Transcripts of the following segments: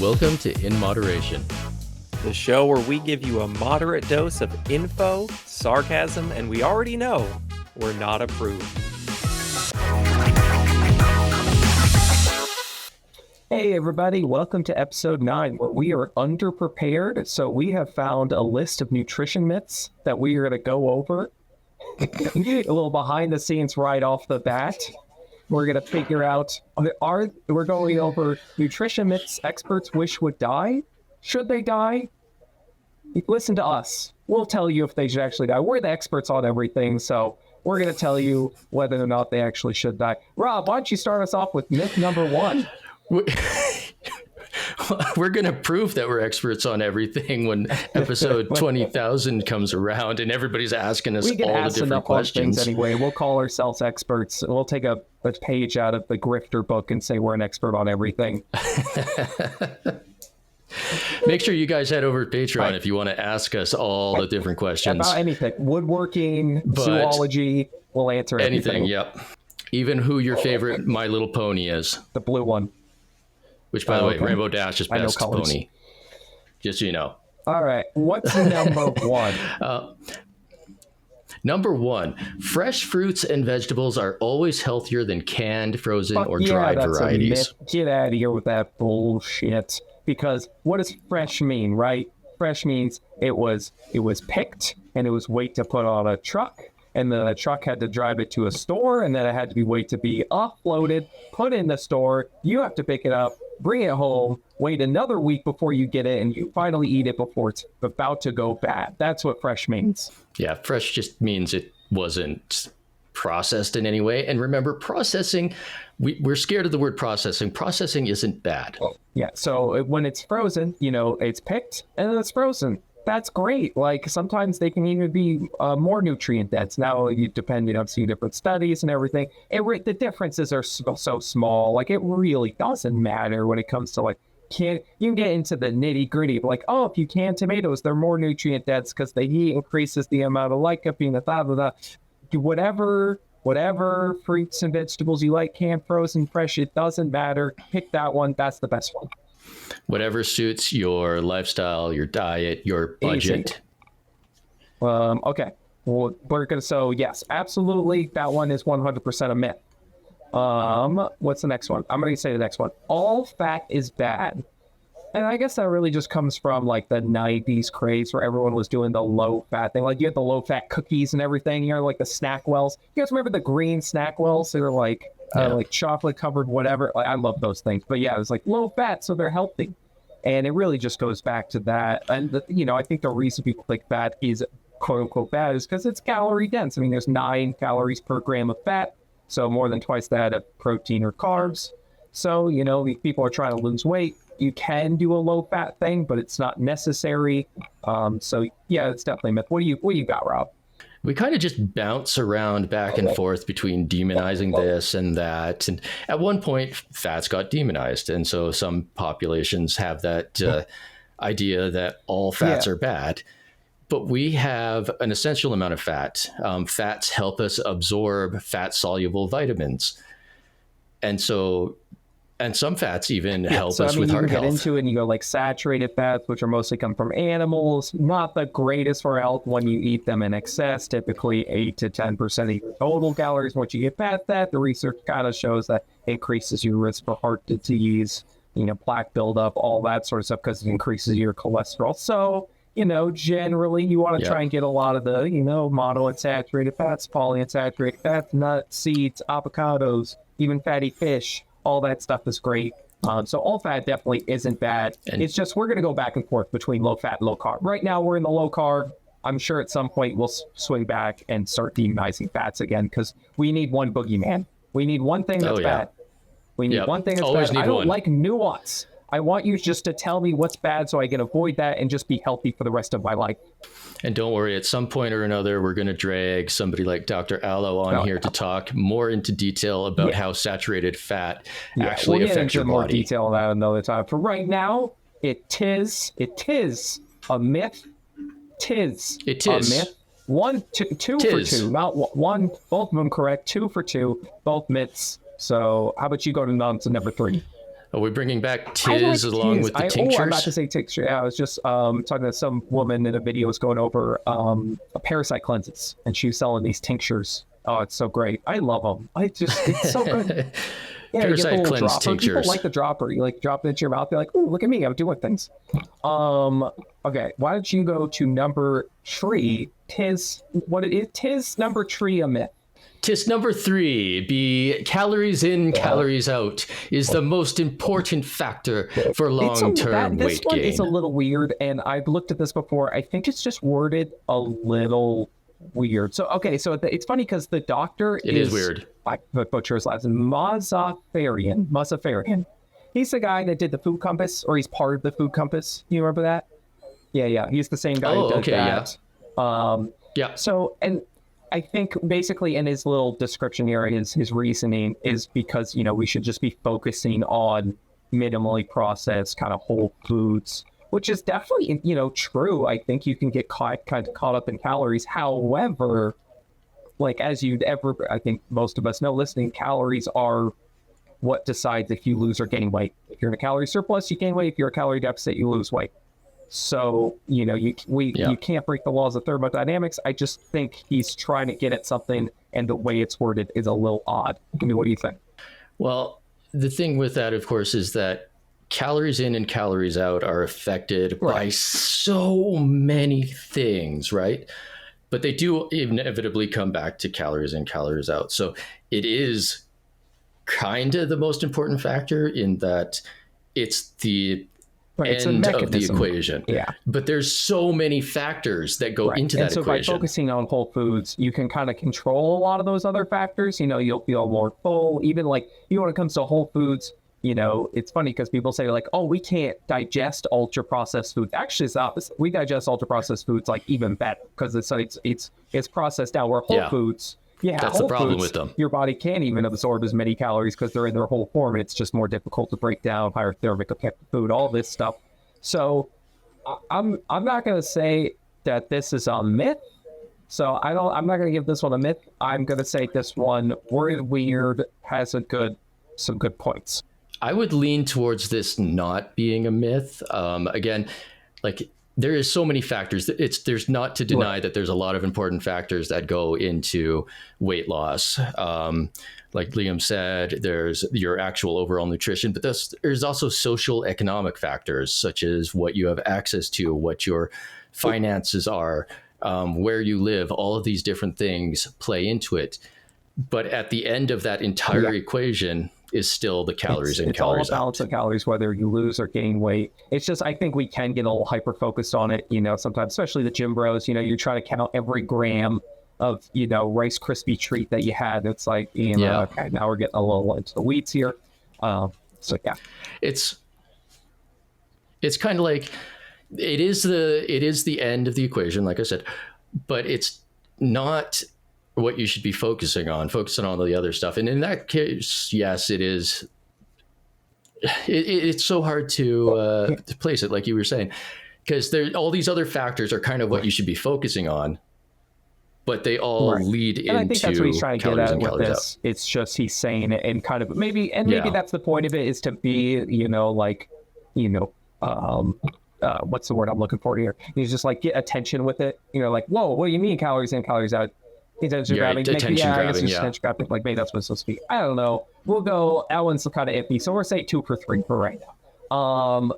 Welcome to In Moderation, the show where we give you a moderate dose of info, sarcasm, and we already know we're not approved. Hey everybody, welcome to episode 9, where we are underprepared. So we have found a list of nutrition myths that we are going to go over. A little behind the scenes right off the bat. We're going to figure out, we're going over nutrition myths experts wish would die. Should they die? Listen to us. We'll tell you if they should actually die. We're the experts on everything, so we're going to tell you whether or not they actually should die. Rob, why don't you start us off with myth number 1? We're going to prove that we're experts on everything when episode 20,000 comes around and everybody's asking us all the different questions. Anyway, we'll call ourselves experts. We'll take a page out of the grifter book and say we're an expert on everything. Make sure you guys head over to Patreon if you want to ask us all the different questions. About anything. Woodworking, zoology, we'll answer anything. Yep. Even who your favorite My Little Pony is. The blue one. Which, by the way, Rainbow Dash is best pony. Just so you know. All right. What's number 1? Number 1, fresh fruits and vegetables are always healthier than canned, frozen, or dried varieties. Get out of here with that bullshit. Because what does fresh mean, right? Fresh means it was picked and it was weight to put on a truck. And then the truck had to drive it to a store, and then it had to be wait to be offloaded, put in the store. You have to pick it up, bring it home, wait another week before you get it, and you finally eat it before it's about to go bad. That's what fresh means. Yeah, fresh just means it wasn't processed in any way. And remember, processing, we're scared of the word processing. Processing isn't bad. Yeah, so when it's frozen, it's picked and then it's frozen. That's great. Like sometimes they can even be more nutrient dense. Now, depending on different studies and everything, the differences are so small. Like it really doesn't matter when it comes to you can get into the nitty gritty of if you can tomatoes, they're more nutrient dense because the heat increases the amount of lycopene, whatever fruits and vegetables you like, canned, frozen, fresh, it doesn't matter. Pick that one. That's the best one. Whatever suits your lifestyle, your diet, your budget. Okay. Well, yes, absolutely. That one is 100% a myth. What's the next one? I'm going to say the next one. All fat is bad. And I guess that really just comes from the 90s craze where everyone was doing the low fat thing. You had the low fat cookies and everything, the snack wells. You guys remember the green snack wells? They were chocolate covered, whatever. I love those things. But yeah, it was low fat, so they're healthy. And it really just goes back to that. And, I think the reason people think fat is quote unquote bad is because it's calorie dense. I mean, there's 9 calories per gram of fat. So more than twice that of protein or carbs. So, if people are trying to lose weight, you can do a low fat thing, but it's not necessary. So yeah, it's definitely a myth. What do you got, Rob? We kind of just bounce around back and forth between demonizing this and that. And at one point, fats got demonized. And so some populations have that idea that all fats are bad. But we have an essential amount of fat. Fats help us absorb fat-soluble vitamins. And some fats even help us with heart health. You get into it and you go saturated fats, which are mostly come from animals, not the greatest for health when you eat them in excess, typically 8 to 10% of your total calories. Once you get past that, the research kind of shows that increases your risk for heart disease, plaque buildup, all that sort of stuff, because it increases your cholesterol. So, generally you want to try and get a lot of the, monounsaturated fats, polyunsaturated fats, nuts, seeds, avocados, even fatty fish. All that stuff is great. So all fat definitely isn't bad. And it's just we're going to go back and forth between low fat and low carb. Right now we're in the low carb. I'm sure at some point we'll swing back and start demonizing fats again because we need one boogeyman. We need one thing that's bad. We need one thing that's bad. I don't like nuance. I want you just to tell me what's bad so I can avoid that and just be healthy for the rest of my life. And don't worry, at some point or another, we're going to drag somebody like Dr. Allo on here to talk more into detail about how saturated fat actually affects your body. More detail on that another time. For right now, it is a myth. It is a myth. 2 for 2, not one. Both of them correct. 2 for 2, both myths. So how about you go to number 3? Are we bringing back I like Tiz along Tiz. with the I'm tinctures? about to say tincture. Yeah, I was just talking to some woman in a video was going over a parasite cleanses, and she was selling these tinctures. Oh, it's so great. I love them. It's so good. Yeah, you get the Parasite little cleanse dropper. People tinctures. like the dropper. You like drop it into your mouth. They're like, "Ooh, look at me! I'm doing things." Okay. Why don't you go to number 3? Tis what it is? Tis number 3 a myth. Tis number 3, be calories in, calories out is the most important factor for long-term This weight one gain. is a little weird, and I've looked at this before. I think it's just worded a little weird. So it's funny because the doctor is weird. I butcher his last name. Mazafarian. He's the guy that did the food compass, or he's part of the food compass. You remember that? Yeah. He's the same guy who did that. Yeah. So, and I think basically in his little description here, his reasoning is because, we should just be focusing on minimally processed kind of whole foods, which is definitely, true. I think you can get kind of caught up in calories. However, like I think most of us know listening, calories are what decides if you lose or gain weight. If you're in a calorie surplus, you gain weight. If you're a calorie deficit, you lose weight. So, you can't break the laws of thermodynamics. I just think he's trying to get at something, and the way it's worded is a little odd. I mean, what do you think? Well, the thing with that, of course, is that calories in and calories out are affected by so many things, right? But they do inevitably come back to calories in, calories out. So it is kind of the most important factor in that it's the end of the equation. Yeah. But there's so many factors that go into that equation. By focusing on whole foods, you can kind of control a lot of those other factors. You'll feel more full. Even when it comes to whole foods, it's funny because people say like, oh, we can't digest ultra processed foods. Actually, it's the opposite. We digest ultra processed foods like even better because it's processed down. Where whole foods, that's the problem with them. Your body can't even absorb as many calories because they're in their whole form. It's just more difficult to break down, higher thermic effect of food, all this stuff. So I'm not going to say that this is a myth. So I'm not going to give this one a myth. I'm going to say this one worded weird has some good points. I would lean towards this not being a myth. Again, like there is so many factors. There's not to deny that there's a lot of important factors that go into weight loss. Like Liam said, there's your actual overall nutrition, but there's also social economic factors such as what you have access to, what your finances are, where you live. All of these different things play into it. But at the end of that entire equation is still the calories in, calories out. It's all a balance of calories, whether you lose or gain weight. It's just, I think we can get a little hyper-focused on it, sometimes, especially the gym bros, you're trying to count every gram of, Rice Krispie treat that you had. It's like, okay, now we're getting a little into the weeds here. It's kind of like, it is the end of the equation, like I said, but it's not what you should be focusing on all the other stuff. And in that case, yes, it is. It's so hard to place it, like you were saying, because all these other factors are kind of what you should be focusing on, but they all lead into. And I think that's what he's trying to get at with this. Out. It's just he's saying it and kind of maybe that's the point of it, is to be, what's the word I'm looking for here? He's just like get attention with it. Like, whoa, what do you mean calories in, calories out? Attention grabbing. Attention grabbing. Like maybe that's what it's supposed to be. I don't know. We'll go. That one's kind of iffy. So we'll say 2 for 3 for right now.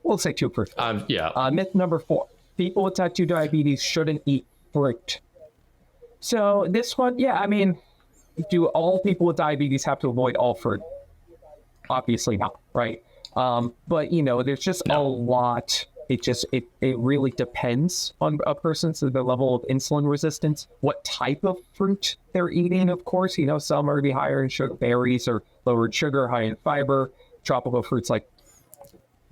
We'll say 2 for 3. Myth number 4: people with type 2 diabetes shouldn't eat fruit. So this one, do all people with diabetes have to avoid all fruit? Obviously not, right? But there's just a lot. It really depends on a person's the level of insulin resistance, what type of fruit they're eating. Of course, some are going to be higher in sugar, berries, or lower in sugar, high in fiber. Tropical fruits like.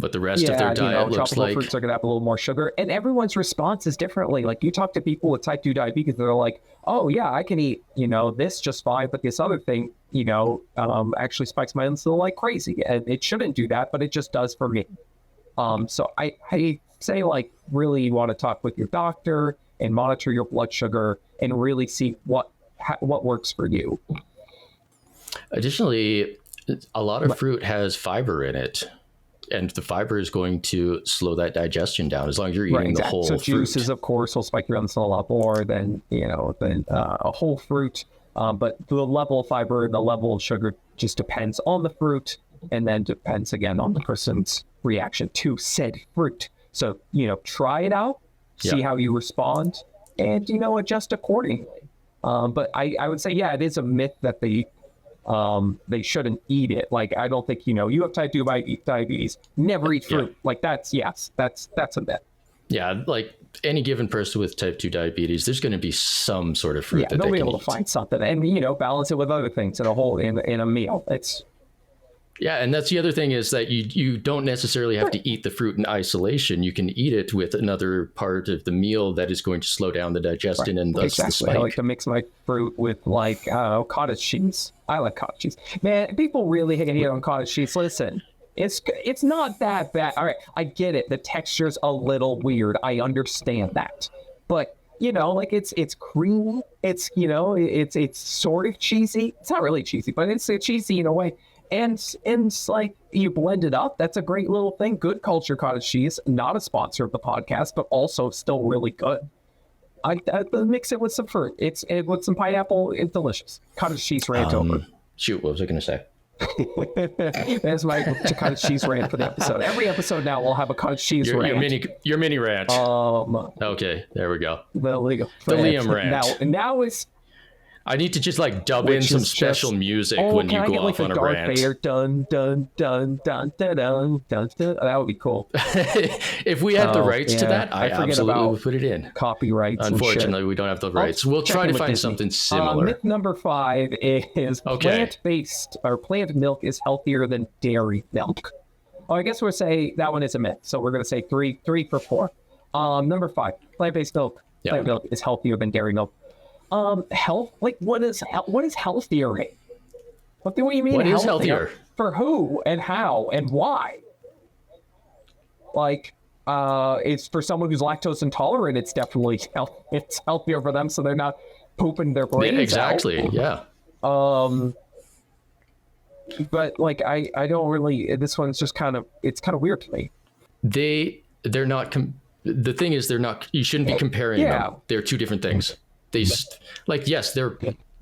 But the rest of their diet looks tropical like fruits are going to have a little more sugar, and everyone's response is differently. Like you talk to people with type 2 diabetes, they're like, "Oh yeah, I can eat this just fine, but this other thing, actually spikes my insulin like crazy, and it shouldn't do that, but it just does for me." So I say, like, really you want to talk with your doctor and monitor your blood sugar and really see what works for you. Additionally, A lot of fruit has fiber in it, and the fiber is going to slow that digestion down as long as you're eating the whole so fruit. juices, of course, will spike your insulin a lot more than a whole fruit. But the level of fiber, the level of sugar just depends on the fruit, and then depends again on the person's reaction to said fruit. So, try it out, see how you respond, and, adjust accordingly. But I would say, it is a myth that they shouldn't eat it. Like, I don't think, you have type 2 diabetes, never eat fruit. Yeah. Like, that's a myth. Yeah, like any given person with type 2 diabetes, there's going to be some sort of fruit that they can eat. They'll be able to find something and, balance it with other things in a meal. Yeah, and that's the other thing is that you don't necessarily have to eat the fruit in isolation. You can eat it with another part of the meal that is going to slow down the digestion and thus the spike. I like to mix my fruit with cottage cheese. I like cottage cheese. Man, people really hate on cottage cheese. Listen, it's not that bad. All right, I get it. The texture's a little weird. I understand that. But it's creamy. It's it's sort of cheesy. It's not really cheesy, but it's cheesy in a way. And it's like you blend it up. That's a great little thing. Good Culture cottage cheese, not a sponsor of the podcast, but also still really good. I mix it with some fruit. With some pineapple. It's delicious. Cottage cheese rant over. Shoot, what was I going to say? That's my cottage cheese rant for the episode. Every episode now will have a cottage cheese rant. Your mini rant. Okay, there we go. The Liam rant. Now is. I need to just dub in some special music when you go off on a rant. Vader, dun, dun, dun, dun, dun, dun, dun, dun. That would be cool. If we had the rights to that, I absolutely would put it in. Copyrights. Unfortunately, we don't have the rights. We'll try to find something similar. Myth number 5 is plant-based or plant milk is healthier than dairy milk. I guess we'll say that one is a myth. So we're going to say three for 4. Number 5, plant-based milk. Plant milk is healthier than dairy milk. Health, what is healthier? What do you mean? What is healthier? For who and how and why? It's for someone who's lactose intolerant. It's definitely it's healthier for them, so they're not pooping their brains exactly. out. Yeah. But I don't really. This one's just kind of weird to me. They're not. The thing is, they're not. You shouldn't be comparing them. They're two different things.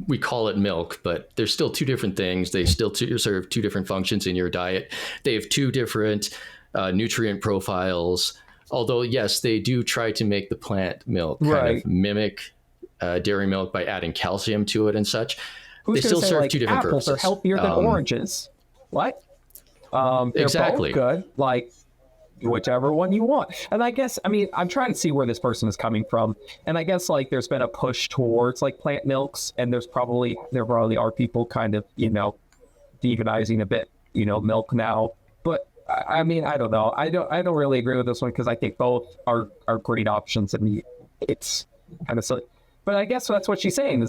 We call it milk, but there's still two different things. They still serve two different functions in your diet. They have two different nutrient profiles. Although, yes, they do try to make the plant milk kind of mimic dairy milk by adding calcium to it and such. They still serve two different apples purposes. Are healthier than oranges. What? They're exactly. Both good. Whichever one you want. And I guess, I'm trying to see where this person is coming from. And I guess there's been a push towards plant milks, and there probably are people kind of, demonizing a bit, milk now. But I don't know. I don't really agree with this one because I think both are great options. It's kind of silly. But I guess that's what she's saying.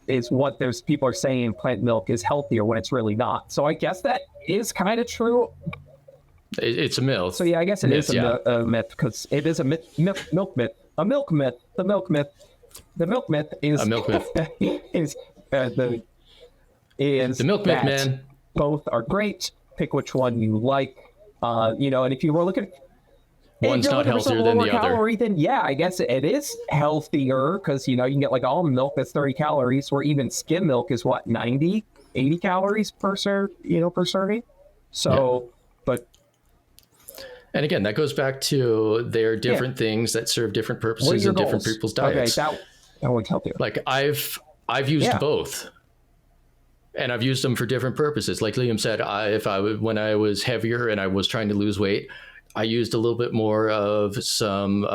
Is what there's people are saying plant milk is healthier when it's really not. So I guess that is kind of true. It's a myth. So I guess it is a myth because it is a milk myth. A milk myth. The milk myth. The milk myth is a milk myth. is the milk myth, man. Both are great. Pick which one you like. And if you were looking, one's not healthier than the calorie, other. Then I guess it is healthier because you can get almond milk that's 30 calories, where even skim milk is 90, 80 calories per serving. So, but. And again, that goes back to their different things that serve different purposes in different people's diets. Okay, that would help you. I've used both, and I've used them for different purposes. Like Liam said, when I was heavier and I was trying to lose weight, I used a little bit more of some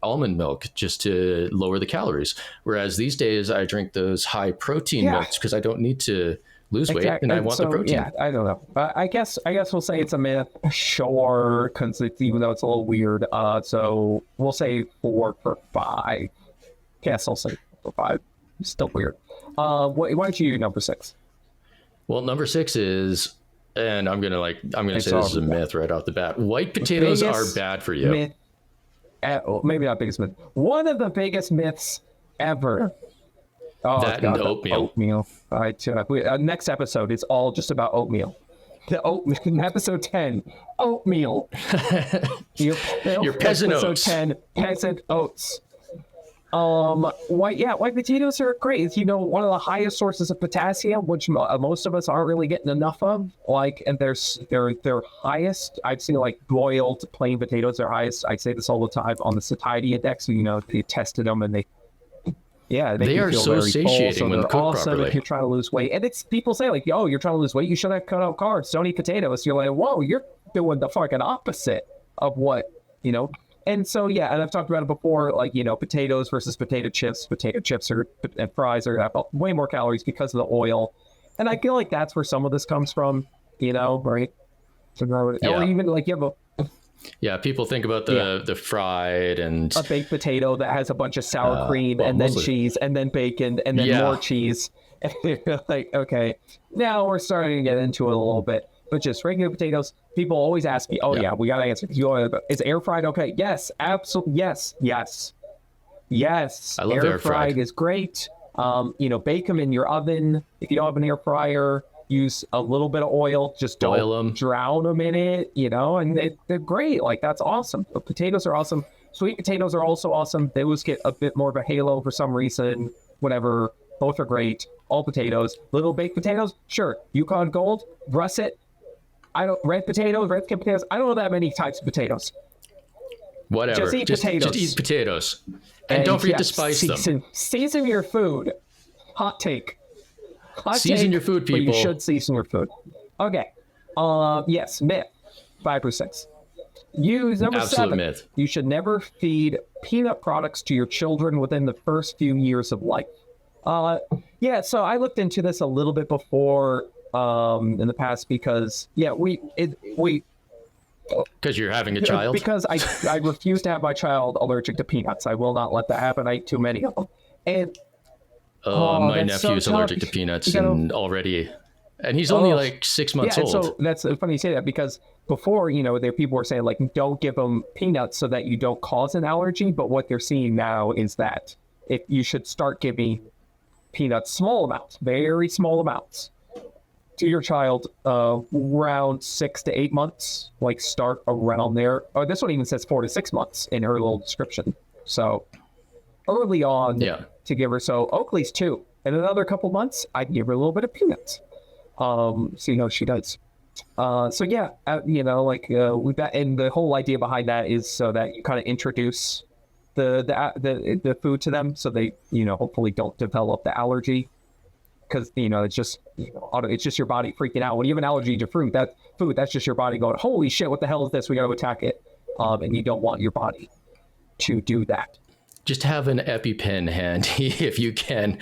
almond milk just to lower the calories. Whereas these days, I drink those high protein milks because I don't need to lose weight and I want the protein. Yeah, I don't know. I guess we'll say it's a myth. Sure, because even though it's a little weird. So we'll say 4 for 5. Guess I'll say 4 for 5. Still weird. Why don't you do number 6? Well, number 6 is, and I'm gonna say this is a myth right off the bat. White potatoes are bad for you. Maybe not biggest myth. One of the biggest myths ever. Oh, That God, and the oatmeal. Oatmeal. Next episode is all just about oatmeal. Episode 10, oatmeal. Your peasant Episode oats. 10, peasant oats. White potatoes are great. You know, one of the highest sources of potassium, which most of us aren't really getting enough of. Like, and they're highest. I'd say like boiled plain potatoes are highest. I say this all the time on the satiety index. You know, they tested them and they make They you are feel so very full. satiating So when they're cooked awesome properly. if you're trying to lose weight. And it's people say like, "Oh, you're trying to lose weight. You should have cut out carbs. Don't eat potatoes." You're like, "Whoa, you're doing the fucking opposite of what you know." And so, yeah, and I've talked about it before, like, you know, potatoes versus potato chips. Potato chips and fries have way more calories because of the oil. And I feel like that's where some of this comes from, you know, right? Or even like you have Yeah, people think about the fried and a baked potato that has a bunch of sour cream and then cheese and then bacon and then more cheese. And you're like, okay, now we're starting to get into it a little bit. But just regular potatoes, people always ask me, oh, yeah, we got to answer. Is air fried okay? Yes, absolutely. Yes. I love air fried. Is great. You know, bake them in your oven. If you don't have an air fryer, use a little bit of oil. Just don't drown them in it, you know, and they're great. Like, that's awesome. But potatoes are awesome. Sweet potatoes are also awesome. They always get a bit more of a halo for some reason. Whatever. Both are great. All potatoes. Little baked potatoes, sure. Yukon Gold, russet. Red skin potatoes. I don't know that many types of potatoes. Whatever. Just eat potatoes. Just eat potatoes. And don't forget to spice them. Season your food. Hot take. Season your food, people. But you should season your food. Okay. Yes, myth. 5 or 6. Use number Absolute 7. Myth. You should never feed peanut products to your children within the first few years of life. So I looked into this a little bit before in the past because because you're having a child. Because I refuse to have my child allergic to peanuts. I will not let that happen. I eat too many of them. And my nephew's allergic to peanuts and he's only like 6 months old. So that's funny you say that because before, you know, people were saying like, don't give them peanuts so that you don't cause an allergy. But what they're seeing now is that if you should start giving peanuts, small amounts, very small amounts, to your child around 6 to 8 months, like start around there. Oh, this one even says 4 to 6 months in her little description. So early on to give her. So Oakley's 2. In another couple months, I'd give her a little bit of peanuts. So, you know, she does. You know, like we've got, and the whole idea behind that is so that you kind of introduce the food to them so they, you know, hopefully don't develop the allergy. Because, you know, it's just your body freaking out. When you have an allergy to fruit, that's just your body going, holy shit, what the hell is this? We got to attack it. And you don't want your body to do that. Just have an EpiPen handy if you can.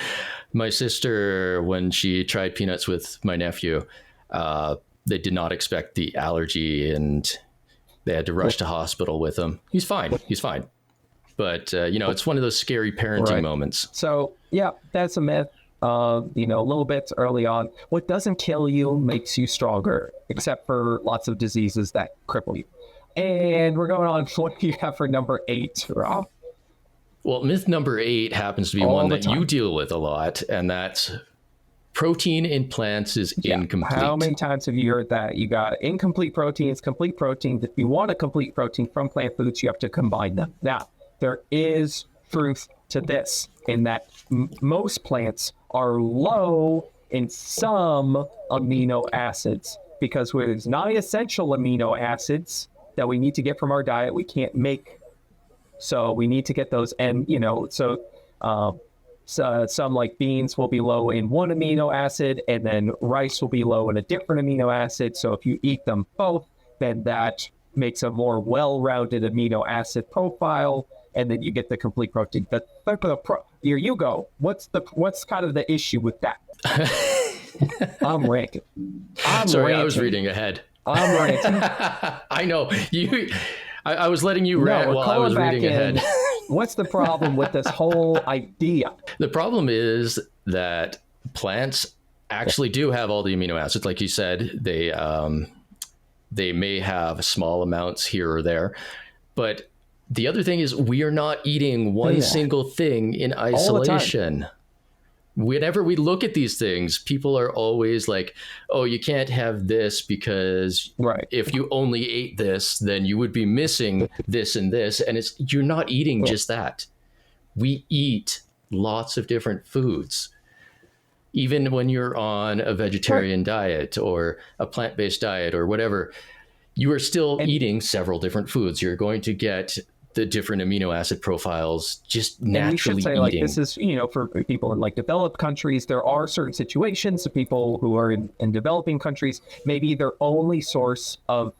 My sister, when she tried peanuts with my nephew, they did not expect the allergy and they had to rush to hospital with him. He's fine. But, you know, it's one of those scary parenting moments. So, yeah, that's a myth. You know, a little bit early on. What doesn't kill you makes you stronger, except for lots of diseases that cripple you. And we're going on. What do you have for number 8, Rob? Well, myth number 8 happens to be one that you deal with a lot, and that's protein in plants is incomplete. How many times have you heard that? You got incomplete proteins, complete proteins. If you want a complete protein from plant foods, you have to combine them. Now, there is truth to this in that most plants are low in some amino acids because there's non-essential amino acids that we need to get from our diet we can't make. So we need to get those. And, you know, so some like beans will be low in one amino acid and then rice will be low in a different amino acid. So if you eat them both, then that makes a more well-rounded amino acid profile. And then you get the complete protein. Here you go. What's kind of the issue with that? I'm ranting. I was reading ahead. I'm ranting. I know you. I was letting you rant while I was reading ahead. What's the problem with this whole idea? The problem is that plants actually do have all the amino acids, like you said. They may have small amounts here or there, but the other thing is we are not eating one single thing in isolation. whenever we look at these things, people are always like, oh, you can't have this because if you only ate this, then you would be missing this and this. And you're not eating just that. We eat lots of different foods. Even when you're on a vegetarian diet or a plant-based diet or whatever, you are still eating several different foods. You're going to get the different amino acid profiles just naturally and we should say, eating. like, this is, for people in like developed countries, there are certain situations of people who are in developing countries, maybe their only source of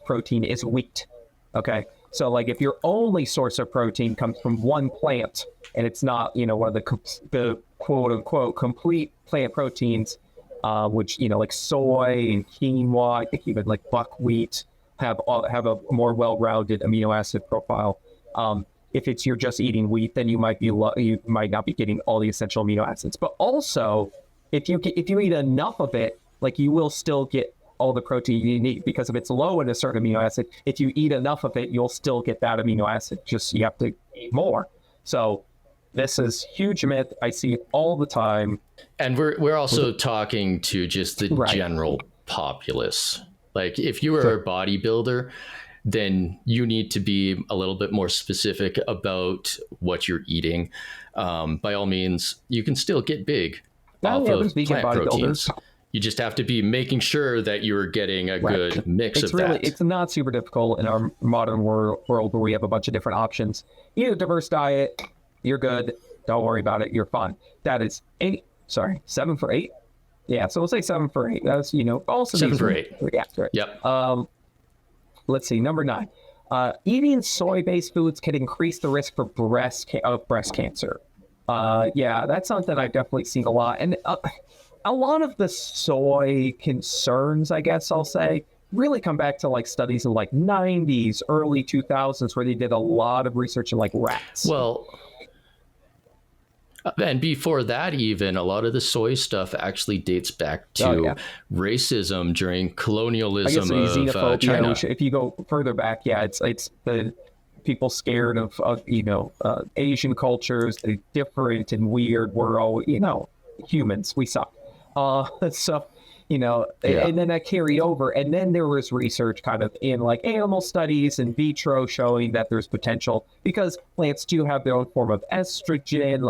protein is wheat. Okay. So like if your only source of protein comes from one plant and it's not, one of the quote unquote complete plant proteins, which, like soy and quinoa, I think even like buckwheat have a more well-rounded amino acid profile. If you're just eating wheat, then you might not be getting all the essential amino acids. But also, if you eat enough of it, like you will still get all the protein you need, because if it's low in a certain amino acid, if you eat enough of it, you'll still get that amino acid. Just you have to eat more. So this is huge myth. I see it all the time. And we're also talking to just the general populace. Like if you were a bodybuilder, then you need to be a little bit more specific about what you're eating. By all means, you can still get big off of plant proteins. You just have to be making sure that you're getting a good mix of that. It's not super difficult in our modern world where we have a bunch of different options. Eat a diverse diet, you're good. Don't worry about it, you're fine. That is 7 for 8. Yeah, so we'll say 7 for 8. That's, also 7 for 8. Yeah, right. Yep. Let's see, number 9. Eating soy-based foods can increase the risk for breast cancer. Yeah, that's something I've definitely seen a lot. And a lot of the soy concerns, I guess I'll say, really come back to like studies in like 90s, early 2000s, where they did a lot of research in like rats. Well, and before that, even a lot of the soy stuff actually dates back to racism during colonialism of China. If you go further back, it's the people scared of Asian cultures. They're different and weird. We're all humans. We suck. So and then that carried over, and then there was research kind of in like animal studies in vitro showing that there's potential, because plants do have their own form of estrogen,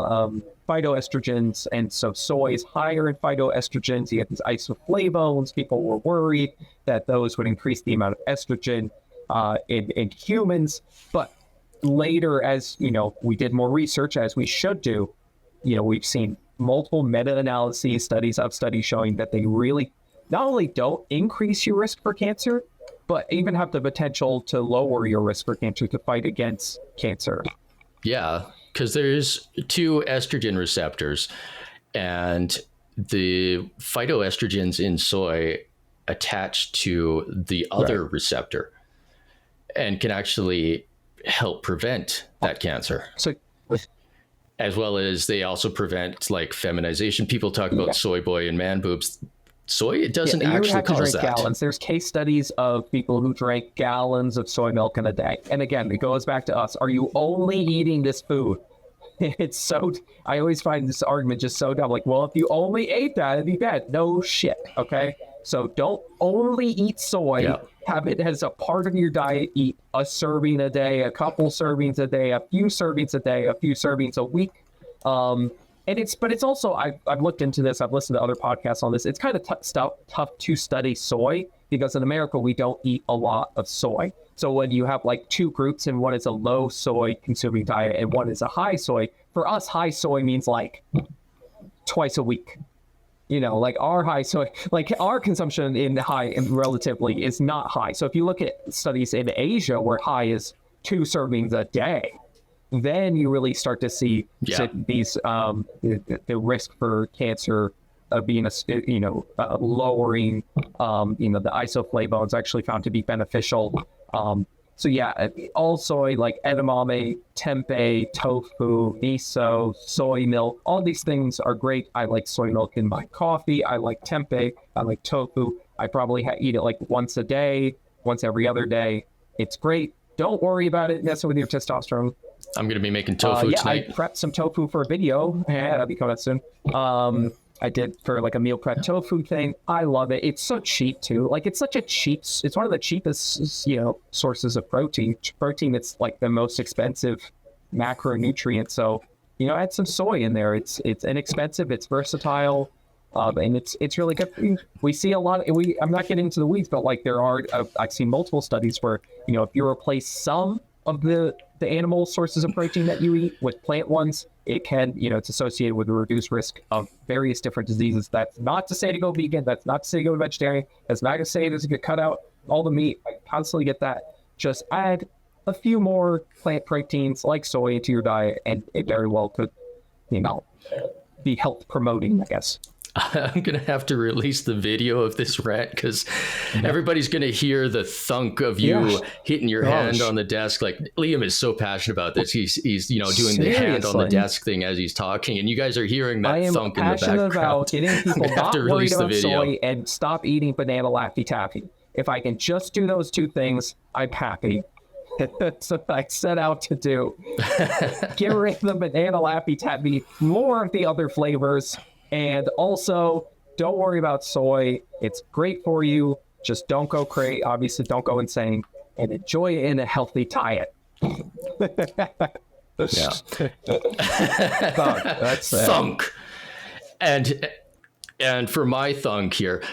phytoestrogens, and so soy is higher in phytoestrogens. You get these isoflavones. People were worried that those would increase the amount of estrogen in humans, but later, as we did more research, as we should do, we've seen multiple meta-analyses, studies showing that they really not only don't increase your risk for cancer, but even have the potential to lower your risk for cancer, to fight against cancer. Yeah, because there's 2 estrogen receptors, and the phytoestrogens in soy attach to the other receptor and can actually help prevent that cancer. So, as well as they also prevent like feminization. People talk about soy boy and man boobs. Soy, it doesn't actually cause that. Gallons. There's case studies of people who drank gallons of soy milk in a day. And again, it goes back to us. Are you only eating this food? It's so, I always find this argument just so dumb. Like, well, if you only ate that, it'd be bad. No shit. Okay. So don't only eat soy. Yeah. Have it as a part of your diet. Eat a serving a day, a couple servings a day, a few servings a day, a few servings a week. But it's also, I've looked into this. I've listened to other podcasts on this. It's kind of tough to study soy, because in America, we don't eat a lot of soy. So when you have like 2 groups, and one is a low soy consuming diet and one is a high soy, for us, high soy means like twice a week. Like our high soy, like our consumption in relatively is not high. So if you look at studies in Asia where high is 2 servings a day, then you really start to see these the risk for cancer being lowering. The isoflavones actually found to be beneficial. So yeah, all soy, like edamame, tempeh, tofu, miso, soy milk, all these things are great. I like soy milk in my coffee. I like tempeh. I like tofu. I probably eat it like once a day, once every other day. It's great. Don't worry about it messing with your testosterone. I'm going to be making tofu tonight. I prepped some tofu for a video. Yeah, that'll be coming out soon. I did for like a meal prep tofu thing. I love it. It's so cheap too. Like it's one of the cheapest, sources of protein. Protein, it's like the most expensive macronutrient. So, add some soy in there. It's inexpensive. It's versatile. And it's really good. We see a lot. I'm not getting into the weeds, but like I've seen multiple studies where, if you replace some of the animal sources of protein that you eat with plant ones, it can, it's associated with a reduced risk of various different diseases. That's not to say to go vegan. That's not to say to go vegetarian. That's not to say to get cut out all the meat. I constantly get that. Just add a few more plant proteins like soy into your diet, and it very well could, be health promoting, I guess. I'm going to have to release the video of this rant because everybody's going to hear the thunk of you hitting your hand on the desk. Like Liam is so passionate about this. He's doing the hand on the desk thing as he's talking, and you guys are hearing that thunk in the background. I am passionate about getting people not worried about soy and stop eating banana Laffy Taffy. If I can just do those two things, I'm happy. That's what I set out to do. Get rid of the banana Laffy Taffy, more of the other flavors. And also, don't worry about soy. It's great for you. Just don't go crazy. Obviously, don't go insane. And enjoy it in a healthy diet. Yeah. That's thunk. And for my thunk here,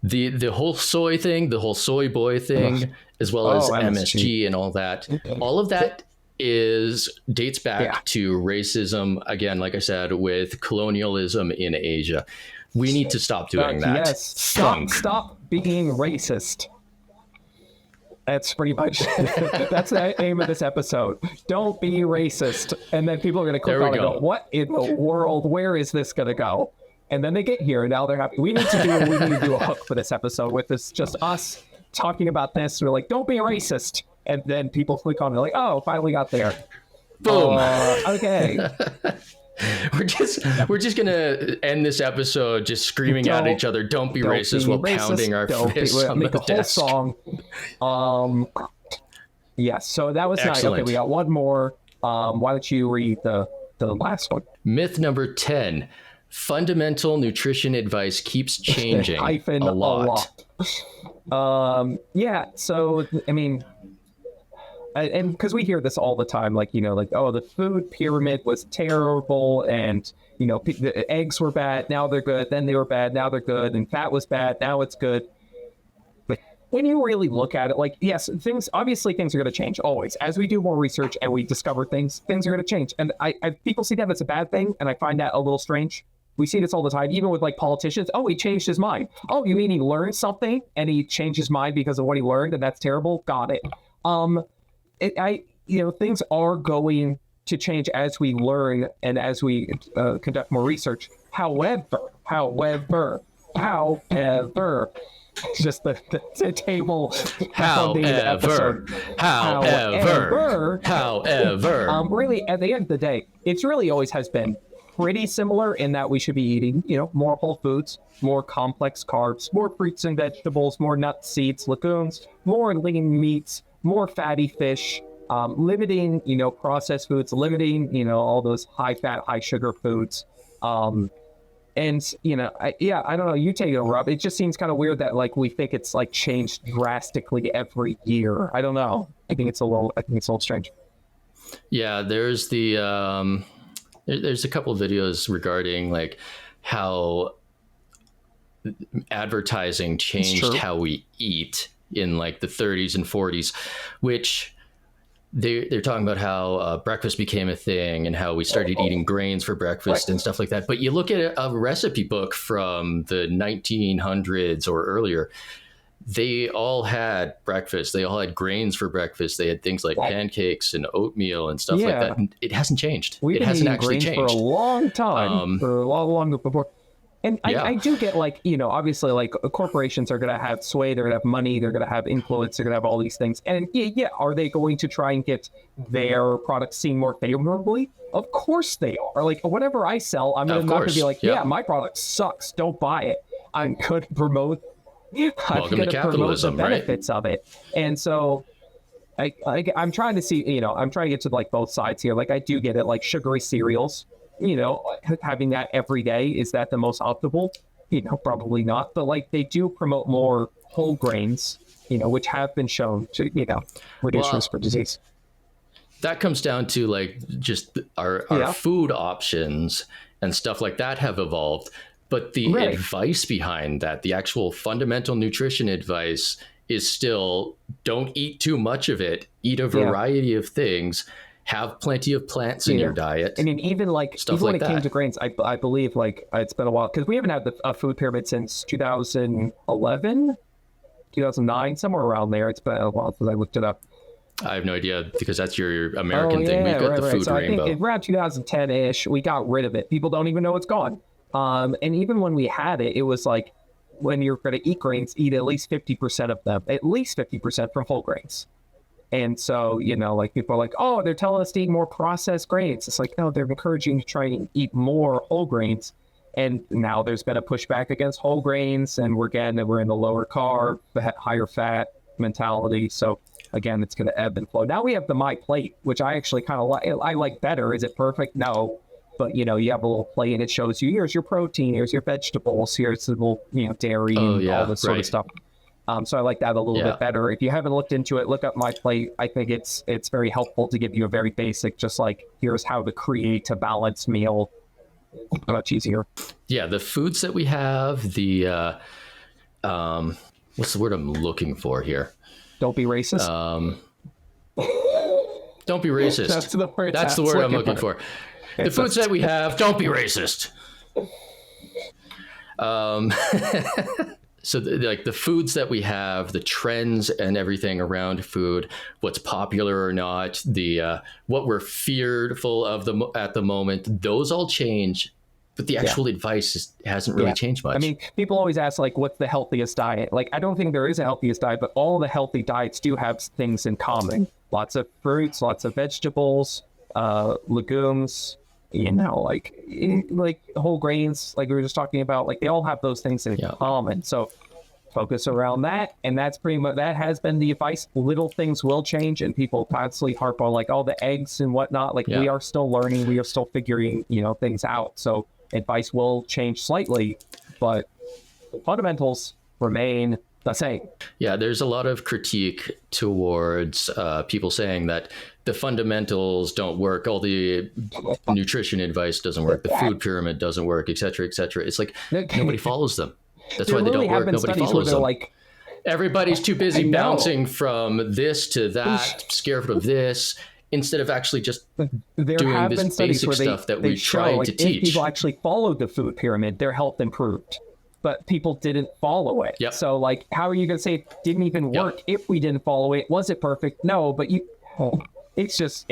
the whole soy thing, the whole soy boy thing, as well as MSG and all that, all of that dates back to racism, again, like I said, with colonialism in Asia. We need to stop doing that. Yes, stop being racist. That's pretty much that's the aim of this episode. Don't be racist. And then people are going to click on it and go, what in the world? Where is this going to go? And then they get here and now they're happy. We need to do a hook for this episode with this, just us talking about this. We're like, don't be racist. And then people click on it like, oh, finally got there. Boom. Okay. We're just gonna end this episode just screaming at each other, don't be racist, while pounding our fists on the desk. Whole song. Yes, so that was nice. Okay, we got one more. Why don't you read the last one? Myth number 10. Fundamental nutrition advice keeps changing a lot. So I mean, and because we hear this all the time, like, oh, the food pyramid was terrible, and the eggs were bad, now they're good, then they were bad, now they're good, and fat was bad, now it's good. But when you really look at it, like, yes, things are going to change always. As we do more research and we discover things are going to change, and I people see that as a bad thing, and I find that a little strange. We see this all the time, even with like politicians. Oh, he changed his mind. Oh, you mean he learned something and he changed his mind because of what he learned, and that's terrible? Got it. Things are going to change as we learn and as we conduct more research. However, just the table. However, really, at the end of the day, it's really always has been pretty similar in that we should be eating, more whole foods, more complex carbs, more fruits and vegetables, more nuts, seeds, legumes, more lean meats, more fatty fish, limiting, processed foods, limiting, all those high fat, high sugar foods. I don't know, you take it over, Rob. It just seems kind of weird that like we think it's like changed drastically every year. I don't know. I think it's a little strange. Yeah, there's there's a couple of videos regarding like how advertising changed how we eat in like the 30s and 40s, which they're talking about how breakfast became a thing and how we started eating grains for breakfast and stuff like that. But you look at a recipe book from the 1900s or earlier, they all had breakfast. They all had grains for breakfast. They had things like pancakes and oatmeal and stuff like that. And it hasn't changed. It hasn't actually changed for a long time, for a long before. And I do get like, obviously like corporations are going to have sway, they're going to have money, they're going to have influence, they're going to have all these things. And are they going to try and get their products seen more favorably? Of course they are. Like whatever I sell, I'm not going to be like, my product sucks, don't buy it. I'm going to promote the benefits of it. And so I'm trying to see, I'm trying to get to like both sides here. Like I do get it, like sugary cereals, having that every day, is that the most optimal? Probably not. But like they do promote more whole grains, which have been shown to, reduce risk for disease. That comes down to like just our food options and stuff like that have evolved. But the advice behind that, the actual fundamental nutrition advice, is still don't eat too much of it. Eat a variety of things. Have plenty of plants in your diet. I mean, even when it came to grains, I believe like it's been a while because we haven't had a food pyramid since 2011, 2009, somewhere around there. It's been a while since I looked it up. I have no idea because that's your American thing. We've got the food rainbow. I think around 2010-ish, we got rid of it. People don't even know it's gone. And even when we had it, it was like, when you're going to eat grains, eat at least 50% of them, at least 50% from whole grains. And so, like people are like, oh, they're telling us to eat more processed grains. It's like, no, they're encouraging you to try and eat more whole grains. And now there's been a pushback against whole grains. And we're in the lower carb, higher fat mentality. So again, it's going to ebb and flow. Now we have the MyPlate, which I actually kind of like. I like better. Is it perfect? No. But, you have a little plate and it shows you, here's your protein, here's your vegetables, here's the little, dairy and all this sort of stuff. So I like that a little bit better. If you haven't looked into it, look up MyPlate. I think it's very helpful to give you a very basic, just like, here's how to create a balanced meal. Much easier. Yeah, the foods that we have, the, what's the word I'm looking for here? Don't be racist. Don't be racist. That's the word I'm looking for. The foods that we have, don't be racist. So like the foods that we have, the trends and everything around food, what's popular or not, the what we're fearful of at the moment, those all change. But the actual advice hasn't really changed much. I mean, people always ask, like, what's the healthiest diet? Like, I don't think there is a healthiest diet, but all the healthy diets do have things in common. Lots of fruits, lots of vegetables, legumes, like whole grains, like we were just talking about, like they all have those things in common. So focus around that. And that's pretty much, that has been the advice. Little things will change, and people constantly harp on like all the eggs and whatnot. Like we are still learning, we are still figuring, things out. So advice will change slightly, but the fundamentals remain the same. Yeah, there's a lot of critique towards people saying that the fundamentals don't work, all the nutrition advice doesn't work, the food pyramid doesn't work, et cetera, et cetera. It's like nobody follows them. That's why they don't work. Nobody follows them. Like, everybody's too busy bouncing from this to that, scared of this, instead of actually just doing this basic stuff that we tried to teach. If people actually followed the food pyramid, their health improved. But people didn't follow it. Yep. So like, how are you going to say it didn't even work if we didn't follow it? Was it perfect? No, but it's just,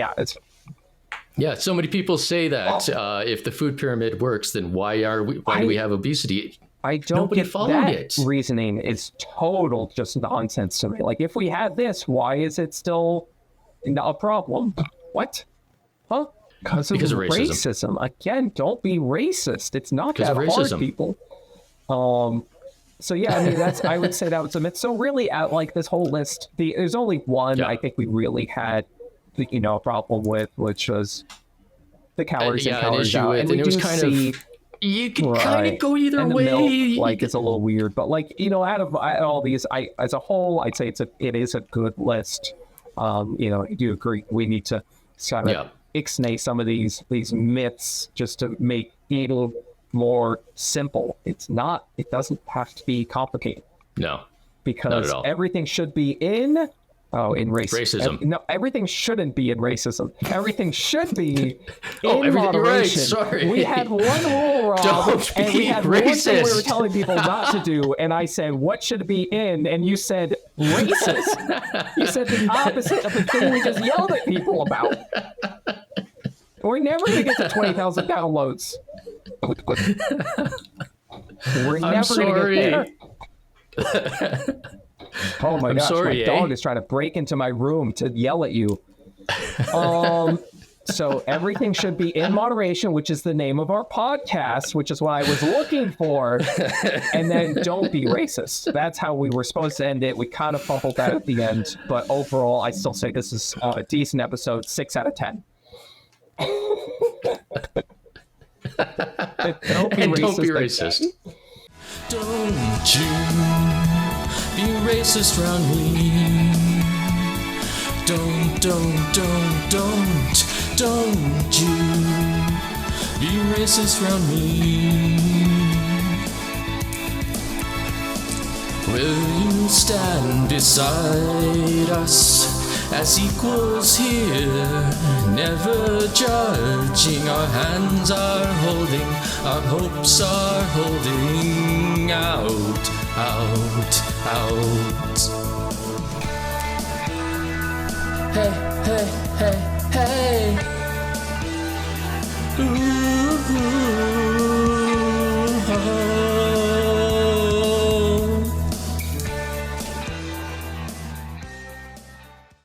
so many people say that if the food pyramid works, then why do we have obesity? I don't get that reasoning. It's total just nonsense to me. Like, if we had this, why is it still a problem? What? Huh? Because of racism. Again, don't be racist. It's not that hard, people. So yeah, I mean, I would say that was a myth. So really, at like this whole list, there's only one I think we really had, a problem with, which was the calories in, calories out. And we do see, you can kind of go either way. Milk, like, it's a little weird, but like, out of all these, as a whole, I'd say it is a good list. I do agree. We need to kind of ixnay some of these myths just to make eating more simple. It doesn't have to be complicated. No, because everything should be in racism. No, everything shouldn't be in racism. Everything should be in moderation. Right, sorry. We had one rule, Rob, and we had one thing we were telling people not to do, and I said, what should be in? And you said racist. You said the opposite of the thing we just yelled at people about. We're never going to get to 20,000 downloads. We're never going to get there. Oh my gosh, my dog is trying to break into my room to yell at you. So everything should be in moderation, which is the name of our podcast, which is what I was looking for. And then don't be racist. That's how we were supposed to end it. We kind of fumbled that at the end. But overall, I still say this is a decent episode, 6 out of 10. Don't be racist. Don't you be racist around me. Don't you be racist around me. Will you stand beside us as equals here, never judging? Our hands are holding, our hopes are holding out. Hey. Ooh.